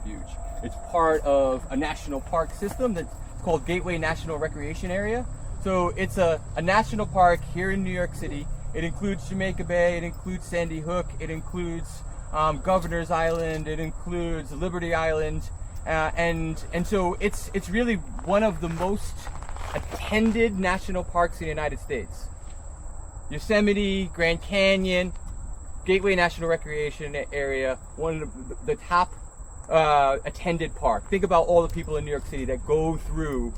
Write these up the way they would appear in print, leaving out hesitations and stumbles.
Refuge. It's part of a national park system that's called Gateway National Recreation Area. So it's a national park here in New York City. It includes Jamaica Bay, it includes Sandy Hook, it includes Governor's Island, it includes Liberty Island, and so it's really one of the most attended national parks in the United States. Yosemite, Grand Canyon, Gateway National Recreation Area, one of the top attended park. Think about all the people in New York City that go through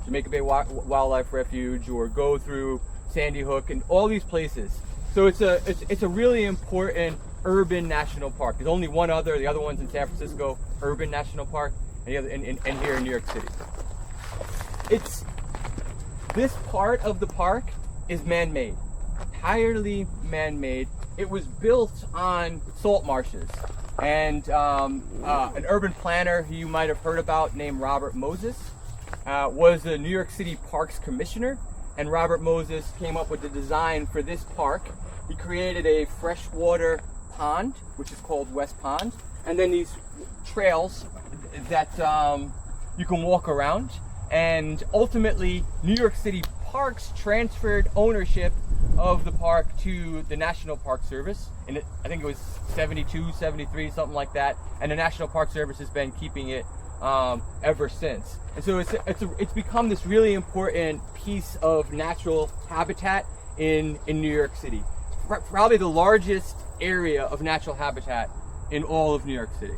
Jamaica Bay Wildlife Refuge or go through Sandy Hook and all these places. So it's a really important urban national park. There's only one other. The other one's in San Francisco, Urban National Park, and here in New York City. This part of the park is man-made, entirely man-made. It was built on salt marshes, and an urban planner who you might have heard about named Robert Moses was the New York City Parks Commissioner, and Robert Moses came up with the design for this park. He created a freshwater pond, which is called West Pond, and then these trails that you can walk around. And ultimately, New York City Parks transferred ownership of the park to the National Park Service, and I think it was 72, 73, something like that. And the National Park Service has been keeping it ever since. And so it's become this really important piece of natural habitat in New York City. Probably the largest area of natural habitat in all of New York City.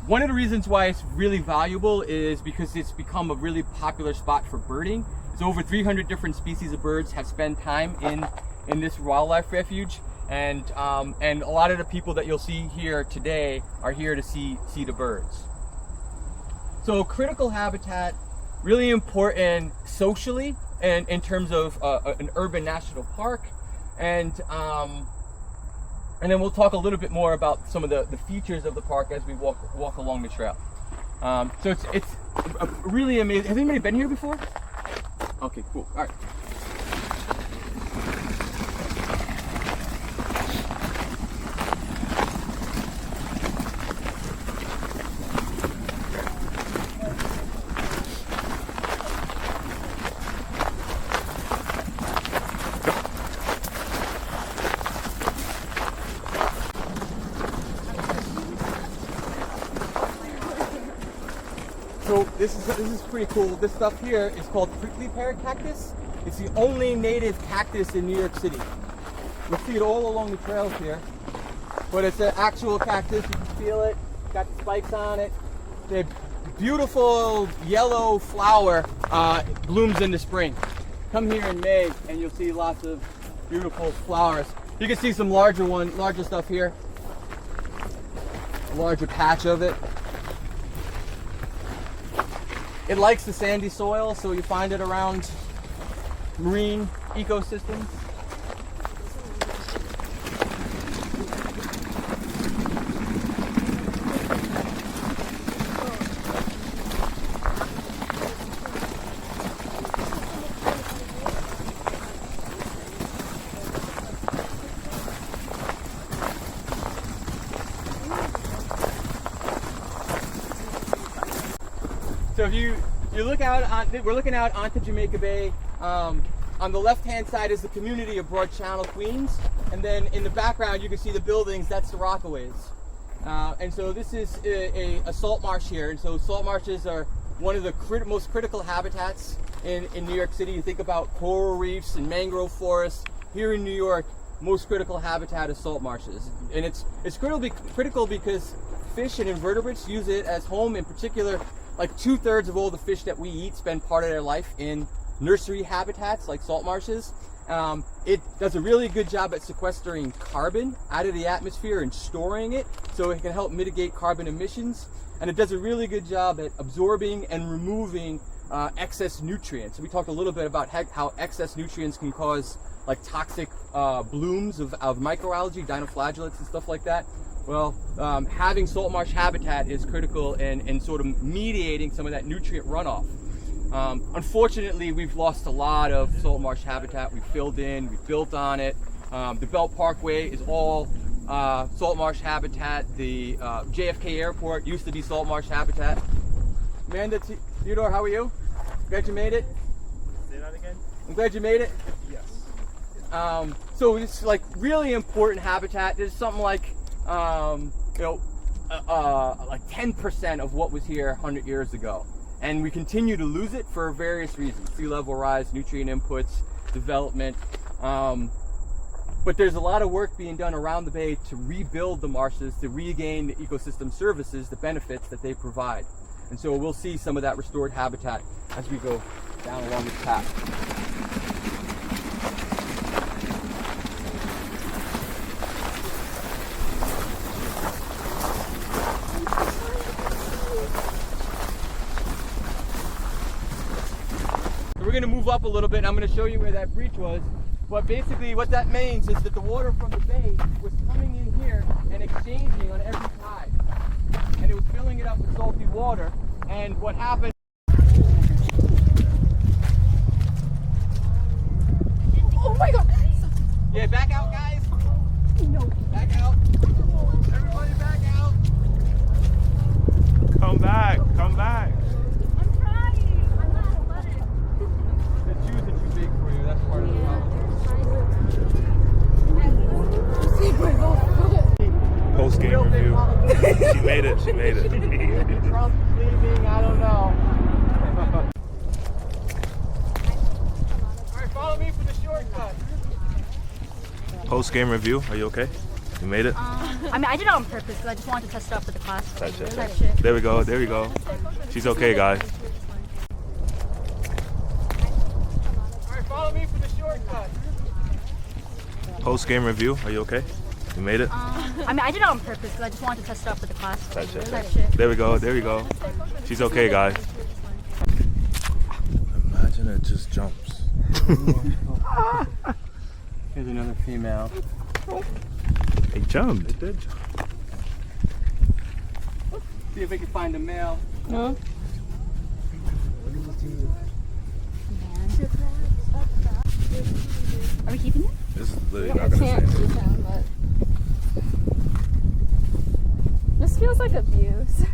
One of the reasons why it's really valuable is because it's become a really popular spot for birding. It's over 300 different species of birds have spent time in this wildlife refuge, and a lot of the people that you'll see here today are here to see the birds. So critical habitat, really important socially and in terms of an urban national park, and then we'll talk a little bit more about some of the features of the park as we walk along the trail. So it's really amazing. Has anybody been here before? Okay, cool. All right. So this is pretty cool. This stuff here is called prickly pear cactus. It's the only native cactus in New York City. You'll see it all along the trails here. But it's an actual cactus. You can feel it. Got spikes on it. The beautiful yellow flower blooms in the spring. Come here in May and you'll see lots of beautiful flowers. You can see some larger stuff here. A larger patch of it. It likes the sandy soil, so you find it around marine ecosystems. So if you look out we're looking out onto Jamaica Bay. On the left-hand side is the community of Broad Channel, Queens, and then in the background you can see the buildings. That's the Rockaways. And so this is a salt marsh here, and so salt marshes are one of the most critical habitats in New York City. You think about coral reefs and mangrove forests. Here in New York, most critical habitat is salt marshes, and it's critical because fish and invertebrates use it as home. In particular, like 2/3 of all the fish that we eat spend part of their life in nursery habitats like salt marshes. It does a really good job at sequestering carbon out of the atmosphere and storing it, so it can help mitigate carbon emissions. And it does a really good job at absorbing and removing excess nutrients. So we talked a little bit about how excess nutrients can cause like toxic blooms of microalgae, dinoflagellates and stuff like that. Well, having salt marsh habitat is critical in sort of mediating some of that nutrient runoff. Unfortunately, we've lost a lot of salt marsh habitat. We've filled in, we've built on it. The Belt Parkway is all salt marsh habitat. The JFK Airport used to be salt marsh habitat. Amanda, Theodore, how are you? Glad you made it. Say that again? I'm glad you made it. Yes. So it's like really important habitat. There's something like, like 10% of what was here 100 years ago. And we continue to lose it for various reasons. Sea level rise, nutrient inputs, development. But there's a lot of work being done around the bay to rebuild the marshes, to regain the ecosystem services, the benefits that they provide. And so we'll see some of that restored habitat as we go down along this path. So we're going to move up a little bit. I'm going to show you where that breach was. But basically what that means is that the water from the bay was coming in here and exchanging on every tide. And it was filling it up with salty water. And what happened... Oh my god! Yeah, back out, guys. No. Back out. Everybody back out. Come back. Come back. I'm trying. I'm not athletic. The shoes are too big for you. That's part of the problem. Post game review. She made it. She made it. Trump's leaving. I don't know. All right, follow me for the shortcut. Post game review. Are you okay? You made it. I mean, I did it on purpose because I just wanted to test it out for the class. Touch it. Type shit. There we go. There we go. She's okay, guys. All right, follow me for the shortcut. Post game review. Are you okay? You made it. I mean, I did it on purpose because I just wanted to test it out for the class. Touch it. Type shit. There we go. There we go. She's okay, guys. Imagine it just jumps. Here's another female. It jumped. It did. See if we can find a male. No. Are we keeping it? This is literally not gonna say anything. But this feels like abuse.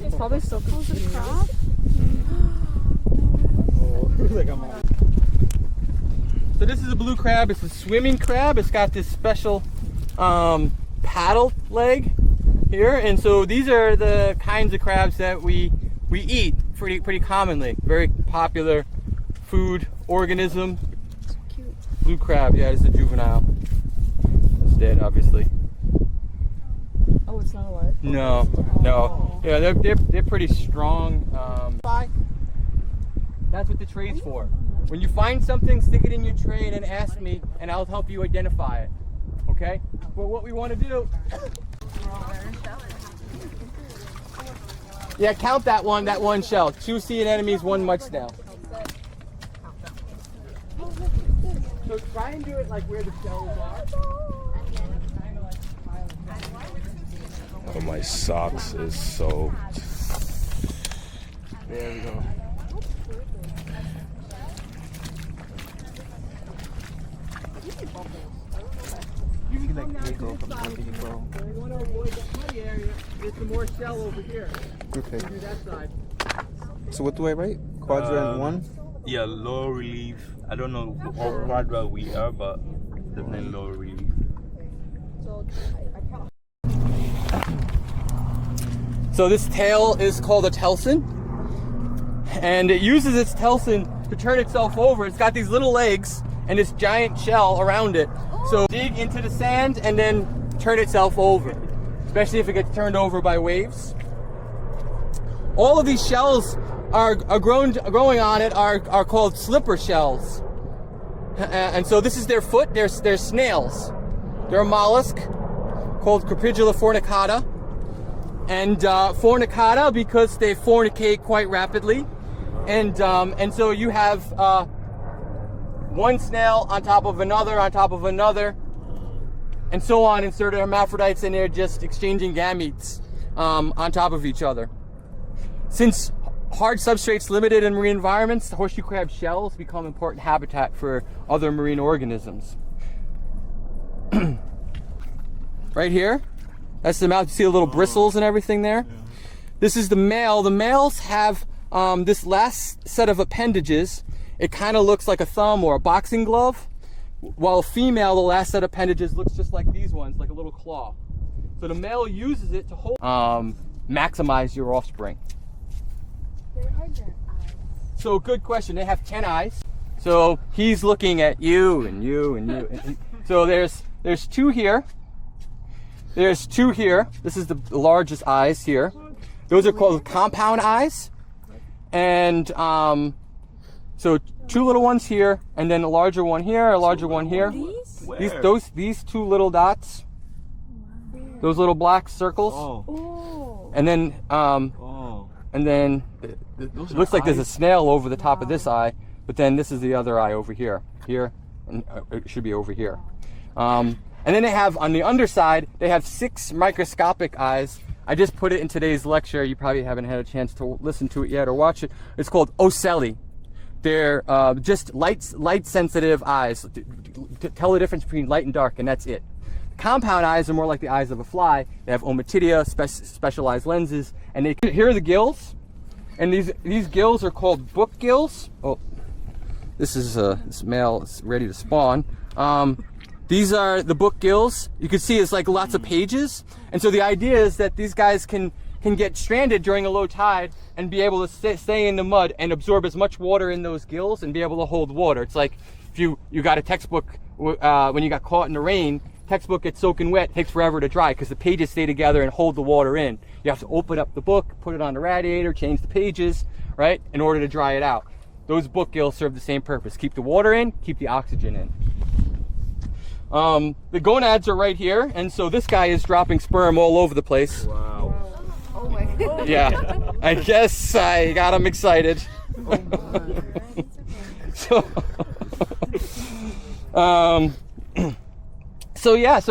It's probably still confused. So this is a blue crab. It's a swimming crab. It's got this special paddle leg here, and so these are the kinds of crabs that we eat pretty commonly. Very popular food organism. Cute. Blue crab. Yeah, it's a juvenile. It's dead, obviously. Oh, it's not alive? No. Yeah, they're pretty strong. That's what the tray's for. When you find something, stick it in your tray and then ask me, and I'll help you identify it. Okay? But what we want to do... Yeah, count that one shell. 2 sea anemones, 1 mud snail. So try and do it like where the shells are. Oh, my socks is soaked. There we go. You can come down to this side. You want to avoid the muddy area. There's some more shell over here. Okay. Do that side. So what do I write? Quadrant 1? Yeah, low relief. I don't know how quadra we are, but definitely low relief. So this tail is called a telson, and it uses its telson to turn itself over. It's got these little legs and this giant shell around it. So dig into the sand and then turn itself over, especially if it gets turned over by waves. All of these shells are growing on it are called slipper shells. And so this is their foot. They're snails. They're a mollusk called Crepidula fornicata. And fornicata because they fornicate quite rapidly. And so you have one snail on top of another, and so on, and sort of hermaphrodites, and they're just exchanging gametes on top of each other. Since hard substrates limited in marine environments, the horseshoe crab shells become important habitat for other marine organisms. right here. That's the mouth. You see the little bristles and everything there. This is the male. The males have this last set of appendages. It kind of looks like a thumb or a boxing glove, while female, the last set of appendages looks just like these ones, like a little claw. So the male uses it to hold, maximize your offspring. So good question. They have 10 eyes. So he's looking at you and you and you. So there's 2 here. There's 2 here. This is the largest eyes here. Those are called compound eyes. And so 2 little ones here, and then a larger one here, a larger one here. These 2 little dots. Those little black circles. Oh. And then it looks like there's a snail over the top of this eye, but then this is the other eye over here. Here, and it should be over here. And then they have, on the underside, they have 6 microscopic eyes. I just put it in today's lecture. You probably haven't had a chance to listen to it yet or watch it. It's called ocelli. They're just light sensitive eyes to tell the difference between light and dark, and that's it. Compound eyes are more like the eyes of a fly. They have ommatidia, specialized lenses, and here are the gills. And these gills are called book gills. Oh, this is this male is ready to spawn. These are the book gills. You can see it's like lots of pages. And so the idea is that these guys can get stranded during a low tide and be able to stay in the mud and absorb as much water in those gills and be able to hold water. It's like if you got a textbook when you got caught in the rain, textbook gets soaking wet, takes forever to dry because the pages stay together and hold the water in. You have to open up the book, put it on the radiator, change the pages, right, in order to dry it out. Those book gills serve the same purpose. Keep the water in, keep the oxygen in. The gonads are right here, and so this guy is dropping sperm all over the place. Wow. Oh my god. Yeah, I guess I got him excited. So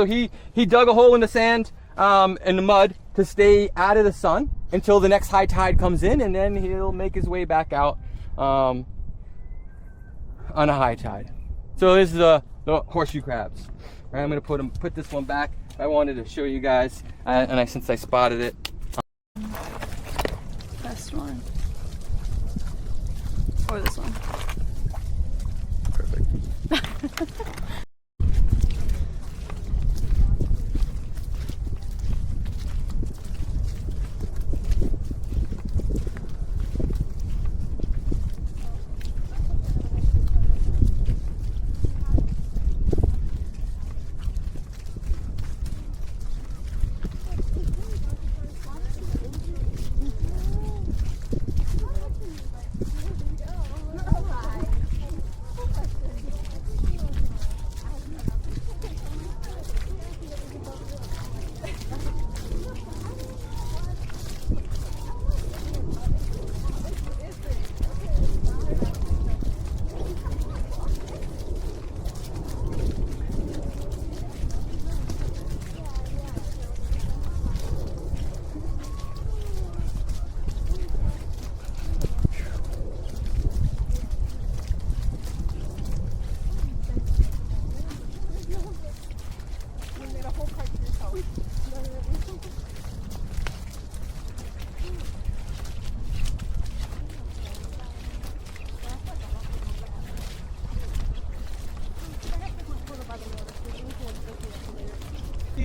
he dug a hole in the sand in the mud to stay out of the sun until the next high tide comes in, and then he'll make his way back out on a high tide. So this is the horseshoe crabs. All right, I'm gonna put this one back. I wanted to show you guys, since I spotted it. Best one. Or this one. Perfect.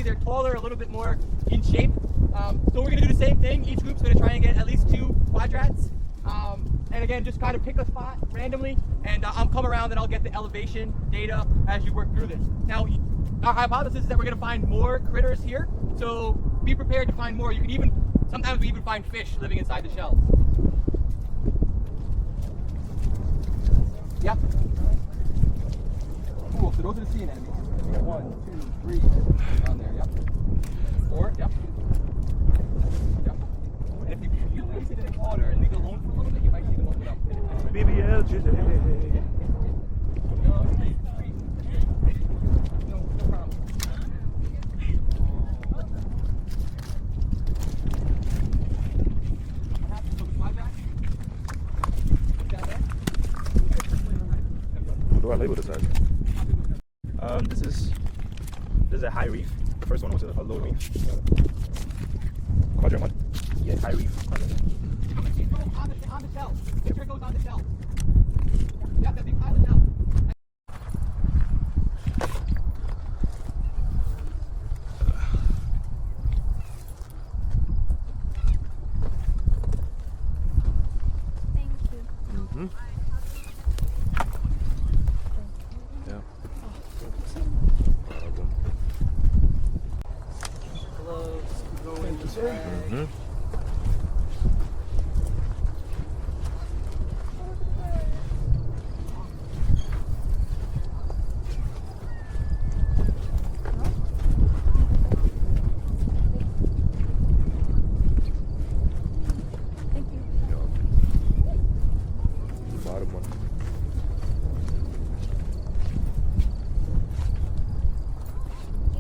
They're taller, a little bit more in shape. So we're gonna do the same thing. Each group's gonna try and get at least 2 quadrats. And again, just kind of pick a spot randomly, and I'll come around and I'll get the elevation data as you work through this. Now, our hypothesis is that we're gonna find more critters here, so be prepared to find more. Sometimes we even find fish living inside the shells. Yep. Cool, so those are the sea anemones. 1, 2, 3, on there, yep. 4, yep. Yep. And if you place it in the water and leave it alone for a little bit, you might see them open up. BBL today. No, no problem. What do I label this as? This is a high reef. first one was a low reef. Quadrant 1. Yeah, high reef. On the shelf. Make sure it goes on the shelf. Yep, that big pile of shelf. Thank you. Mm-hmm. Yeah. Mm-hmm. Thank you. Bottom one.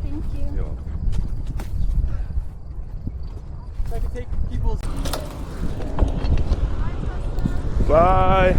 Thank you. Yeah. So I can take people's. Bye.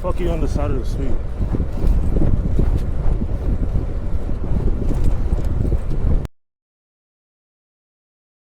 Fuck you on the side of the street.